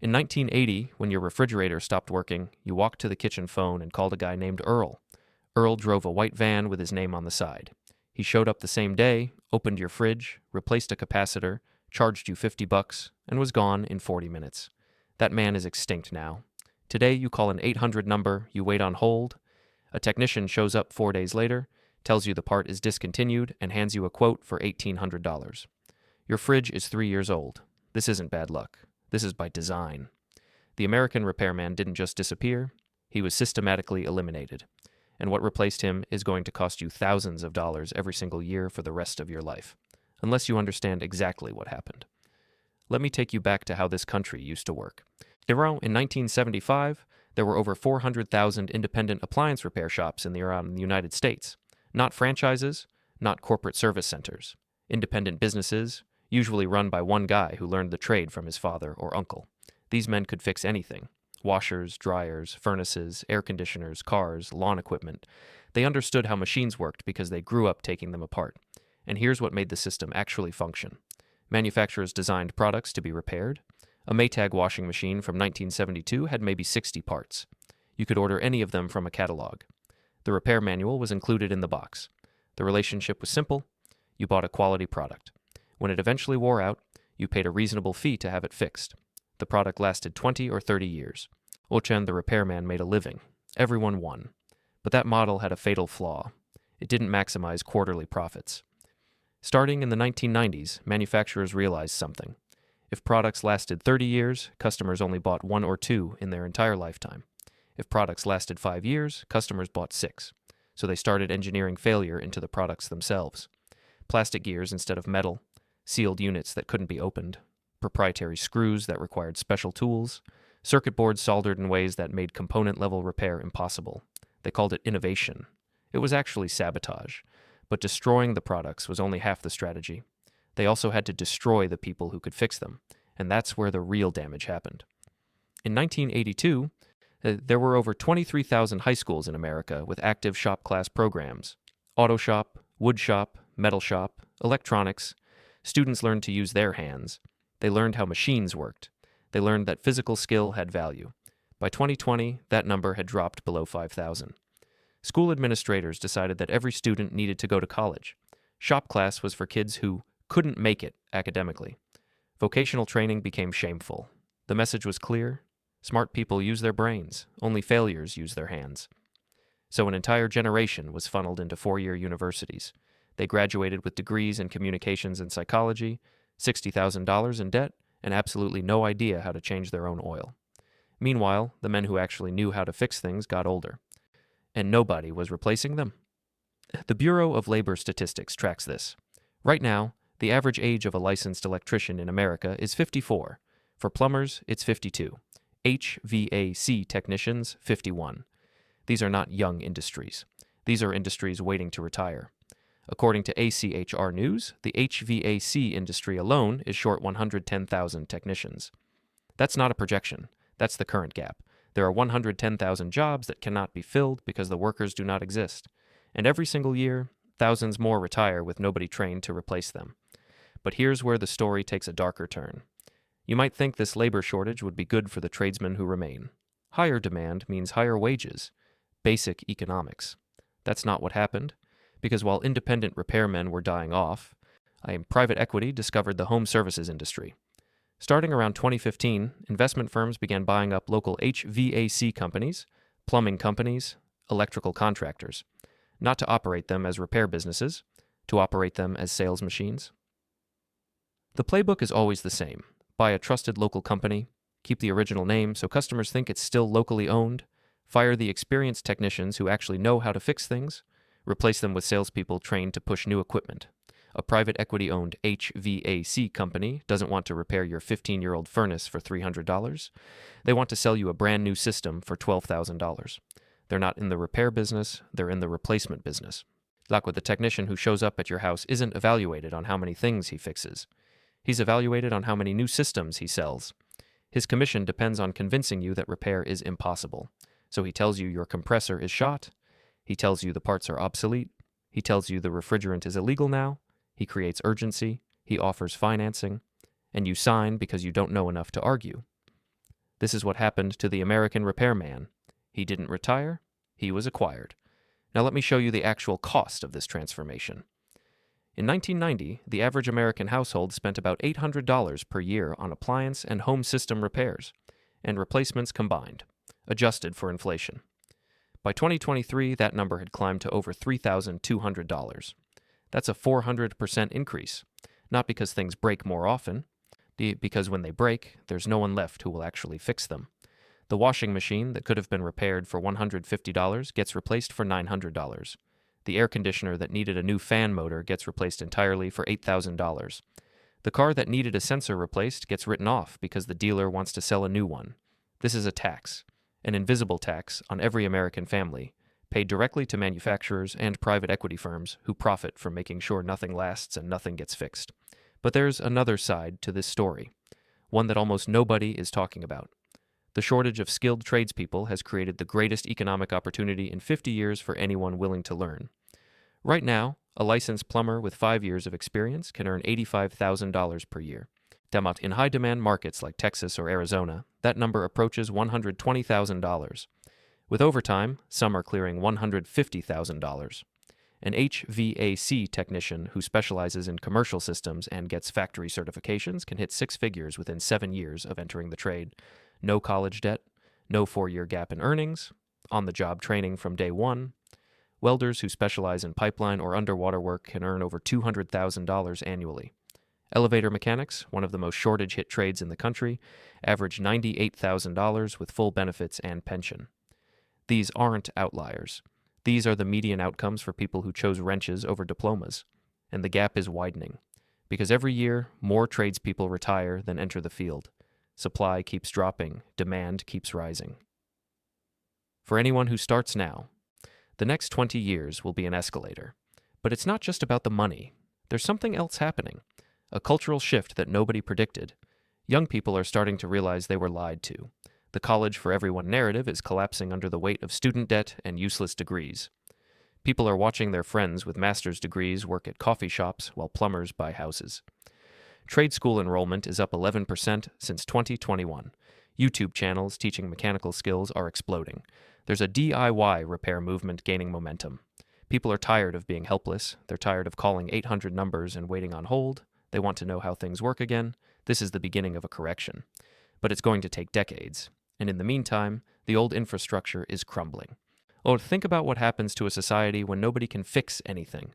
In 1980, when your refrigerator stopped working, you walked to the kitchen phone and called a guy named Earl. Earl drove a white van with his name on the side. He showed up the same day, opened your fridge, replaced a capacitor, charged you $50, and was gone in 40 minutes. That man is extinct now. Today, you call an 800 number, you wait on hold. A technician shows up 4 days later, tells you the part is discontinued, and hands you a quote for $1,800. Your fridge is 3 years old. This isn't bad luck. This is by design. The American repairman didn't just disappear, he was systematically eliminated. And what replaced him is going to cost you thousands of dollars every single year for the rest of your life, unless you understand exactly what happened. Let me take you back to how this country used to work. In 1975, there were over 400,000 independent appliance repair shops in the United States. Not franchises, not corporate service centers. Independent businesses, usually run by one guy who learned the trade from his father or uncle. These men could fix anything. Washers, dryers, furnaces, air conditioners, cars, lawn equipment. They understood how machines worked because they grew up taking them apart. And here's what made the system actually function. Manufacturers designed products to be repaired. A Maytag washing machine from 1972 had maybe 60 parts. You could order any of them from a catalog. The repair manual was included in the box. The relationship was simple. You bought a quality product. When it eventually wore out, you paid a reasonable fee to have it fixed. The product lasted 20 or 30 years. Ochen, the repairman, made a living. Everyone won. But that model had a fatal flaw. It didn't maximize quarterly profits. Starting in the 1990s, manufacturers realized something. If products lasted 30 years, customers only bought 1 or 2 in their entire lifetime. If products lasted 5 years, customers bought 6. So they started engineering failure into the products themselves. Plastic gears instead of metal, sealed units that couldn't be opened, proprietary screws that required special tools, circuit boards soldered in ways that made component-level repair impossible. They called it innovation. It was actually sabotage, but destroying the products was only half the strategy. They also had to destroy the people who could fix them, and that's where the real damage happened. In 1982, there were over 23,000 high schools in America with active shop class programs. Auto shop, wood shop, metal shop, electronics. Students learned to use their hands. They learned how machines worked. They learned that physical skill had value. By 2020, that number had dropped below 5,000. School administrators decided that every student needed to go to college. Shop class was for kids who couldn't make it academically. Vocational training became shameful. The message was clear. Smart people use their brains. Only failures use their hands. So an entire generation was funneled into 4-year universities. They graduated with degrees in communications and psychology, $60,000 in debt, and absolutely no idea how to change their own oil. Meanwhile, the men who actually knew how to fix things got older. And nobody was replacing them. The Bureau of Labor Statistics tracks this. Right now, the average age of a licensed electrician in America is 54. For plumbers, it's 52. HVAC technicians, 51. These are not young industries. These are industries waiting to retire. According to ACHR News, the HVAC industry alone is short 110,000 technicians. That's not a projection. That's the current gap. There are 110,000 jobs that cannot be filled because the workers do not exist. And every single year, thousands more retire with nobody trained to replace them. But here's where the story takes a darker turn. You might think this labor shortage would be good for the tradesmen who remain. Higher demand means higher wages. Basic economics. That's not what happened. Because while independent repairmen were dying off, private equity discovered the home services industry. Starting around 2015, investment firms began buying up local HVAC companies, plumbing companies, electrical contractors, not to operate them as repair businesses, to operate them as sales machines. The playbook is always the same. Buy a trusted local company, keep the original name so customers think it's still locally owned, fire the experienced technicians who actually know how to fix things, replace them with salespeople trained to push new equipment. A private equity-owned HVAC company doesn't want to repair your 15-year-old furnace for $300. They want to sell you a brand new system for $12,000. They're not in the repair business, they're in the replacement business. Like with the technician who shows up at your house isn't evaluated on how many things he fixes. He's evaluated on how many new systems he sells. His commission depends on convincing you that repair is impossible. So he tells you your compressor is shot. He tells you the parts are obsolete. He tells you the refrigerant is illegal now. He creates urgency. He offers financing. And you sign because you don't know enough to argue. This is what happened to the American Repairman. He didn't retire, he was acquired. Now let me show you the actual cost of this transformation. In 1990, the average American household spent about $800 per year on appliance and home system repairs, and replacements combined, adjusted for inflation. By 2023, that number had climbed to over $3,200. That's a 400% increase, not because things break more often, because when they break, there's no one left who will actually fix them. The washing machine that could have been repaired for $150 gets replaced for $900. The air conditioner that needed a new fan motor gets replaced entirely for $8,000. The car that needed a sensor replaced gets written off because the dealer wants to sell a new one. This is a tax, an invisible tax on every American family, paid directly to manufacturers and private equity firms who profit from making sure nothing lasts and nothing gets fixed. But there's another side to this story, one that almost nobody is talking about. The shortage of skilled tradespeople has created the greatest economic opportunity in 50 years for anyone willing to learn. Right now, a licensed plumber with 5 years of experience can earn $85,000 per year. In high-demand markets like Texas or Arizona, that number approaches $120,000. With overtime, some are clearing $150,000. An HVAC technician who specializes in commercial systems and gets factory certifications can hit 6 figures within 7 years of entering the trade. No college debt, no 4-year gap in earnings, on-the-job training from day one. Welders who specialize in pipeline or underwater work can earn over $200,000 annually. Elevator mechanics, one of the most shortage-hit trades in the country, average $98,000 with full benefits and pension. These aren't outliers. These are the median outcomes for people who chose wrenches over diplomas. And the gap is widening, because every year, more tradespeople retire than enter the field. Supply keeps dropping, demand keeps rising. For anyone who starts now, the next 20 years will be an escalator. But it's not just about the money. There's something else happening, a cultural shift that nobody predicted. Young people are starting to realize they were lied to. The college for everyone narrative is collapsing under the weight of student debt and useless degrees. People are watching their friends with master's degrees work at coffee shops while plumbers buy houses. Trade school enrollment is up 11% since 2021. YouTube channels teaching mechanical skills are exploding. There's a DIY repair movement gaining momentum. People are tired of being helpless. They're tired of calling 800 numbers and waiting on hold. They want to know how things work again. This is the beginning of a correction. But it's going to take decades. And in the meantime, the old infrastructure is crumbling. Oh, think about what happens to a society when nobody can fix anything.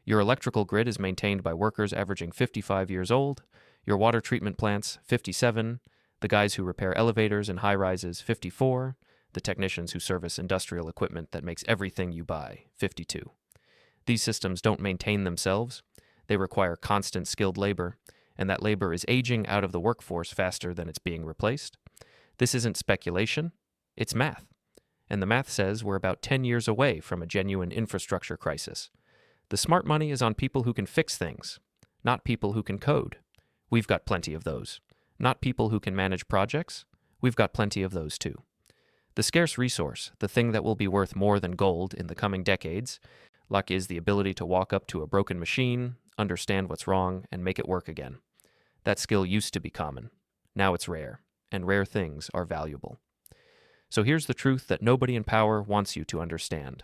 Your electrical grid is maintained by workers averaging 55 years old, your water treatment plants, 57, the guys who repair elevators and high-rises, 54, the technicians who service industrial equipment that makes everything you buy, 52. These systems don't maintain themselves. They require constant skilled labor, and that labor is aging out of the workforce faster than it's being replaced. This isn't speculation, it's math. And the math says we're about 10 years away from a genuine infrastructure crisis. The smart money is on people who can fix things, not people who can code. We've got plenty of those. Not people who can manage projects. We've got plenty of those too. The scarce resource, the thing that will be worth more than gold in the coming decades, luck is the ability to walk up to a broken machine, understand what's wrong, and make it work again. That skill used to be common. Now it's rare, and rare things are valuable. So here's the truth that nobody in power wants you to understand.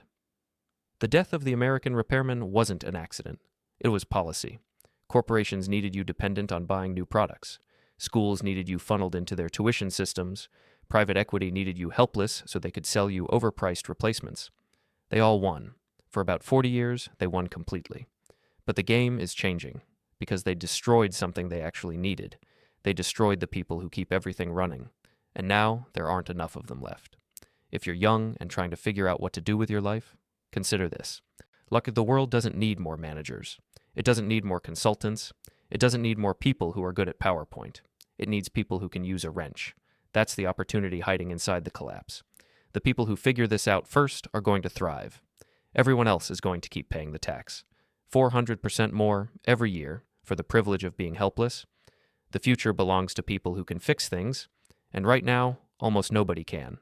The death of the American repairman wasn't an accident. It was policy. Corporations needed you dependent on buying new products. Schools needed you funneled into their tuition systems. Private equity needed you helpless so they could sell you overpriced replacements. They all won. For about 40 years, they won completely. But the game is changing, because they destroyed something they actually needed. They destroyed the people who keep everything running. And now, there aren't enough of them left. If you're young and trying to figure out what to do with your life, consider this. The world doesn't need more managers. It doesn't need more consultants. It doesn't need more people who are good at PowerPoint. It needs people who can use a wrench. That's the opportunity hiding inside the collapse. The people who figure this out first are going to thrive. Everyone else is going to keep paying the tax. 400% more every year for the privilege of being helpless. The future belongs to people who can fix things, and right now, almost nobody can.